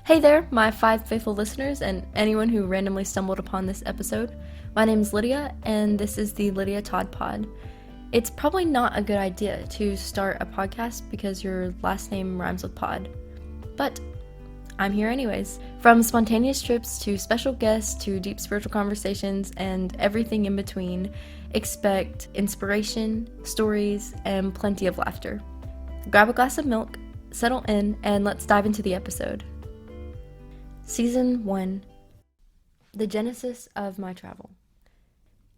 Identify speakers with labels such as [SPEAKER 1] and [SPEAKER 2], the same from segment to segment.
[SPEAKER 1] Hey there, my 5 faithful listeners, and anyone who randomly stumbled upon this episode. My name is Lydia, and this is the Lydia Todd Pod. It's probably not a good idea to start a podcast because your last name rhymes with pod, but I'm here anyways. From spontaneous trips to special guests to deep spiritual conversations and everything in between, expect inspiration, stories, and plenty of laughter. Grab a glass of milk, settle in, and let's dive into the episode. Season 1. The genesis of my travel.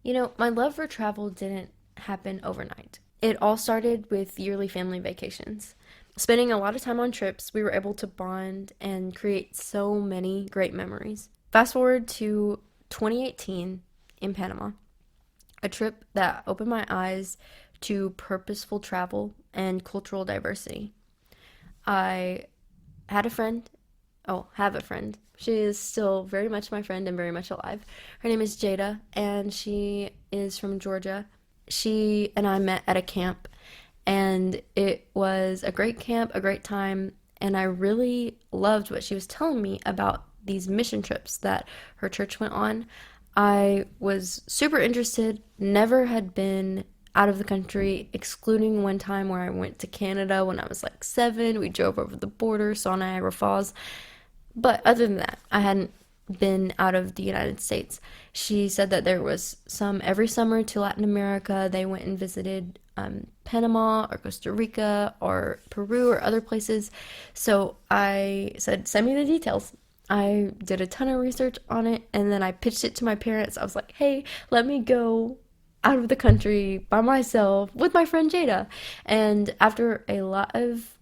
[SPEAKER 1] My love for travel didn't happen overnight. It all started with yearly family vacations. Spending a lot of time on trips, we were able to bond and create so many great memories. Fast forward to 2018 in Panama, a trip that opened my eyes to purposeful travel and cultural diversity. I have a friend. She is still very much my friend and very much alive. Her name is Jada, and she is from Georgia. She and I met at a camp, and it was a great camp, a great time, and I really loved what she was telling me about these mission trips that her church went on. I was super interested, never had been out of the country, excluding one time where I went to Canada when I was like 7. We drove over the border, saw Niagara Falls. But other than that, I hadn't been out of the United States. She said that there was some every summer to Latin America. They went and visited Panama or Costa Rica or Peru or other places. So I said, send me the details. I did a ton of research on it, and then I pitched it to my parents. I was like, hey, let me go out of the country by myself with my friend Jada. And after a lot of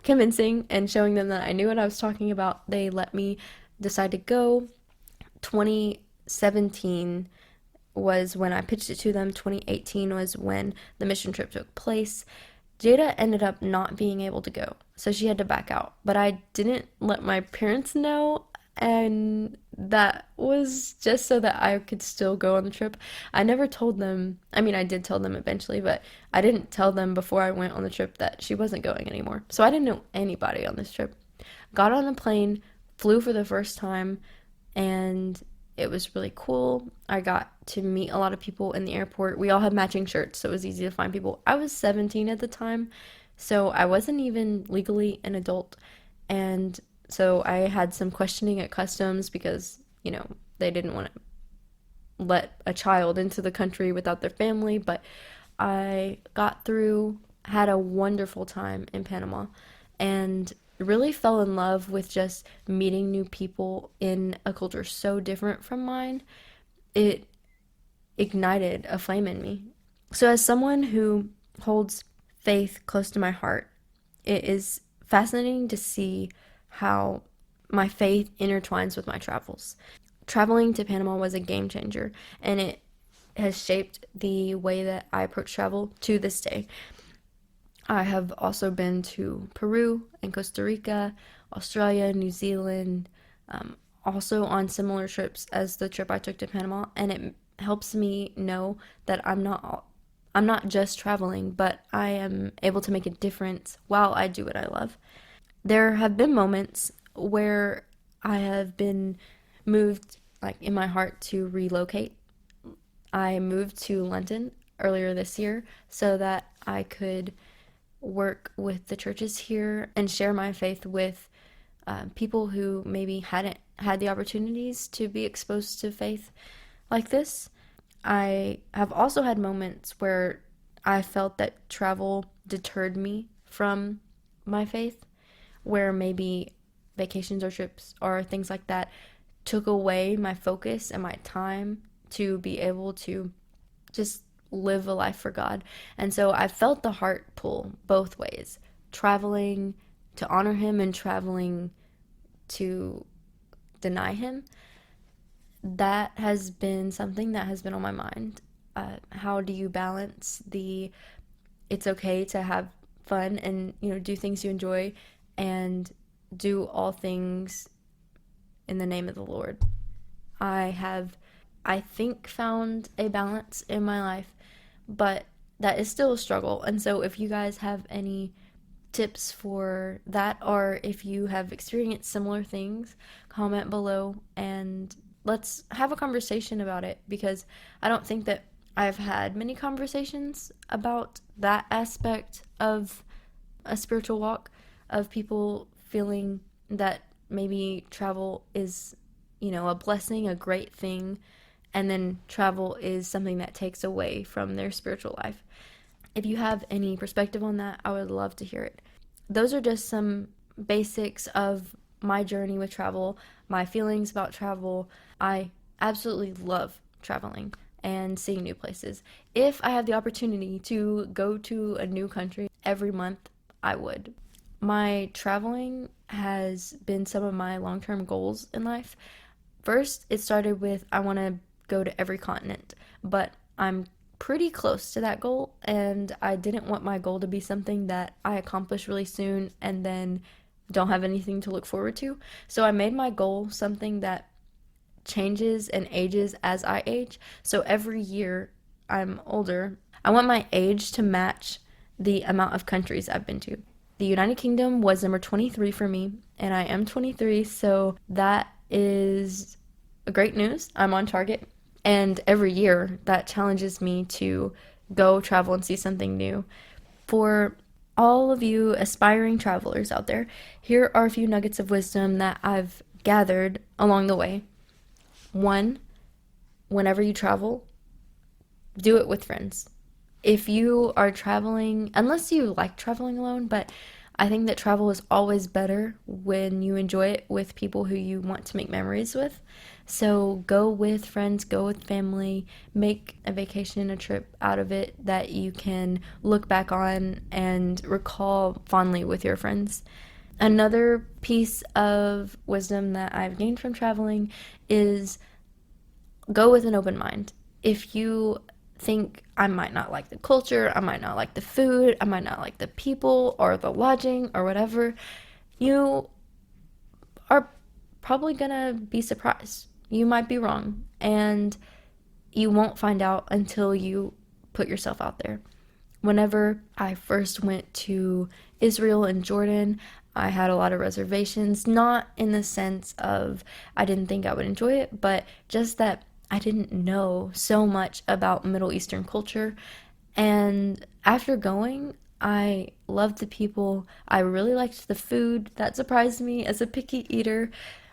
[SPEAKER 1] convincing and showing them that I knew what I was talking about, they let me decide to go. 2017 was when I pitched it to them. 2018 was when the mission trip took place. Jada ended up not being able to go, so she had to back out. But I didn't let my parents know, and that was just so that I could still go on the trip. I never told them, I did tell them eventually, but I didn't tell them before I went on the trip that she wasn't going anymore. So I didn't know anybody on this trip. Got on a plane, flew for the first time, and it was really cool. I got to meet a lot of people in the airport. We all had matching shirts, so it was easy to find people. I was 17 at the time, so I wasn't even legally an adult, and so I had some questioning at customs because, they didn't want to let a child into the country without their family, but I got through, had a wonderful time in Panama, and really fell in love with just meeting new people in a culture so different from mine. It ignited a flame in me. So as someone who holds faith close to my heart, it is fascinating to see how my faith intertwines with my travels. Traveling to Panama was a game changer, and it has shaped the way that I approach travel to this day. I have also been to Peru and Costa Rica, Australia, New Zealand, also on similar trips as the trip I took to Panama, and it helps me know that I'm not just traveling, but I am able to make a difference while I do what I love. There have been moments where I have been moved, like in my heart, to relocate. I moved to London earlier this year so that I could work with the churches here and share my faith with people who maybe hadn't had the opportunities to be exposed to faith like this. I have also had moments where I felt that travel deterred me from my faith, where maybe vacations or trips or things like that took away my focus and my time to be able to just live a life for God. And so I felt the heart pull both ways, traveling to honor Him and traveling to deny Him. That has been something that has been on my mind. How do you balance it's okay to have fun and do things you enjoy and do all things in the name of the Lord? I have, I think, found a balance in my life, but that is still a struggle. And so if you guys have any tips for that are, if you have experienced similar things, comment below and let's have a conversation about it, because I don't think that I've had many conversations about that aspect of a spiritual walk, of people feeling that maybe travel is, a blessing, a great thing, and then travel is something that takes away from their spiritual life. If you have any perspective on that, I would love to hear it. Those are just some basics of my journey with travel, my feelings about travel. I absolutely love traveling and seeing new places. If I had the opportunity to go to a new country every month, I would. My traveling has been some of my long-term goals in life. First, it started with I want to go to every continent, but I'm pretty close to that goal, and I didn't want my goal to be something that I accomplish really soon and then don't have anything to look forward to. So I made my goal something that changes and ages as I age. So every year I'm older, I want my age to match the amount of countries I've been to. The United Kingdom was number 23 for me, and I am 23, so that is great news. I'm on target. And every year that challenges me to go travel and see something new. For all of you aspiring travelers out there, here are a few nuggets of wisdom that I've gathered along the way. One, whenever you travel, do it with friends. If you are traveling, unless you like traveling alone, but I think that travel is always better when you enjoy it with people who you want to make memories with. So go with friends, go with family, make a vacation, a trip out of it that you can look back on and recall fondly with your friends. Another piece of wisdom that I've gained from traveling is go with an open mind. If you think I might not like the culture, I might not like the food, I might not like the people or the lodging or whatever, you are probably gonna be surprised. You might be wrong, and you won't find out until you put yourself out there. Whenever I first went to Israel and Jordan, I had a lot of reservations, not in the sense of I didn't think I would enjoy it, but just that I didn't know so much about Middle Eastern culture. And after going, I loved the people. I really liked the food. That surprised me as a picky eater.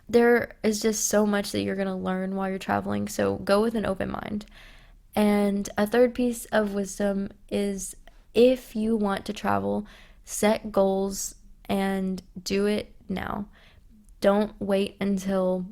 [SPEAKER 1] There is just so much that you're going to learn while you're traveling, so go with an open mind. And a third piece of wisdom is, if you want to travel, set goals and do it now. Don't wait until,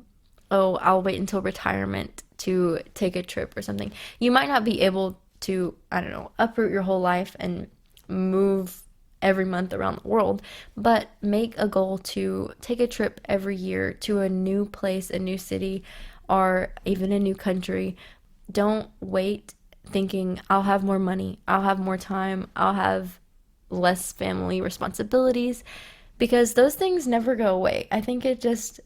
[SPEAKER 1] oh, I'll wait until retirement to take a trip or something. You might not be able to, I don't know, uproot your whole life and move every month around the world, but make a goal to take a trip every year to a new place, a new city, or even a new country. Don't wait thinking I'll have more money, I'll have more time, I'll have less family responsibilities, because those things never go away. I think it just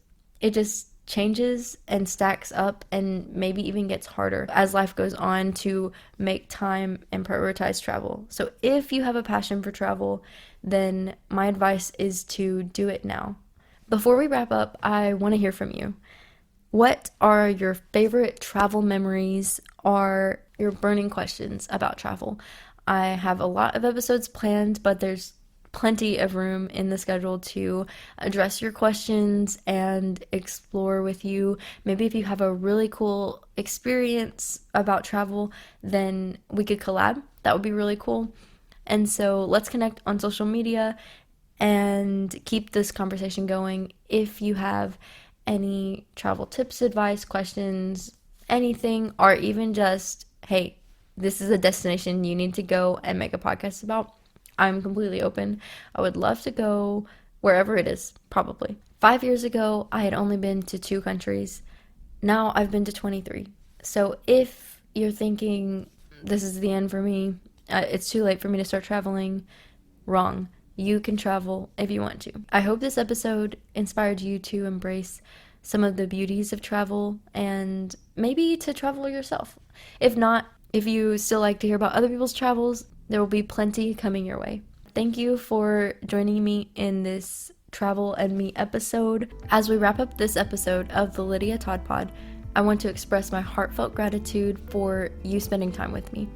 [SPEAKER 1] changes and stacks up, and maybe even gets harder as life goes on to make time and prioritize travel. So if you have a passion for travel, then my advice is to do it now. Before we wrap up, I want to hear from you. What are your favorite travel memories, or your burning questions about travel? I have a lot of episodes planned, but there's plenty of room in the schedule to address your questions and explore with you. Maybe if you have a really cool experience about travel, then we could collab. That would be really cool. And so let's connect on social media and keep this conversation going. If you have any travel tips, advice, questions, anything, or even just, hey, this is a destination you need to go and make a podcast about, I'm completely open. I would love to go wherever it is, probably. 5 years ago, I had only been to 2 countries. Now I've been to 23. So if you're thinking, this is the end for me, it's too late for me to start traveling, wrong. You can travel if you want to. I hope this episode inspired you to embrace some of the beauties of travel and maybe to travel yourself. If not, if you still like to hear about other people's travels, there will be plenty coming your way. Thank you for joining me in this Travel and Me episode. As we wrap up this episode of the Lydia Todd Pod, I want to express my heartfelt gratitude for you spending time with me.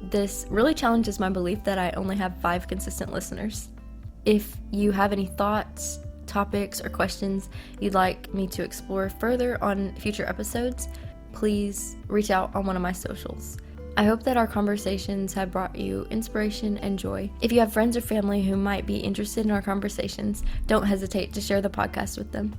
[SPEAKER 1] This really challenges my belief that I only have 5 consistent listeners. If you have any thoughts, topics, or questions you'd like me to explore further on future episodes, please reach out on one of my socials. I hope that our conversations have brought you inspiration and joy. If you have friends or family who might be interested in our conversations, don't hesitate to share the podcast with them.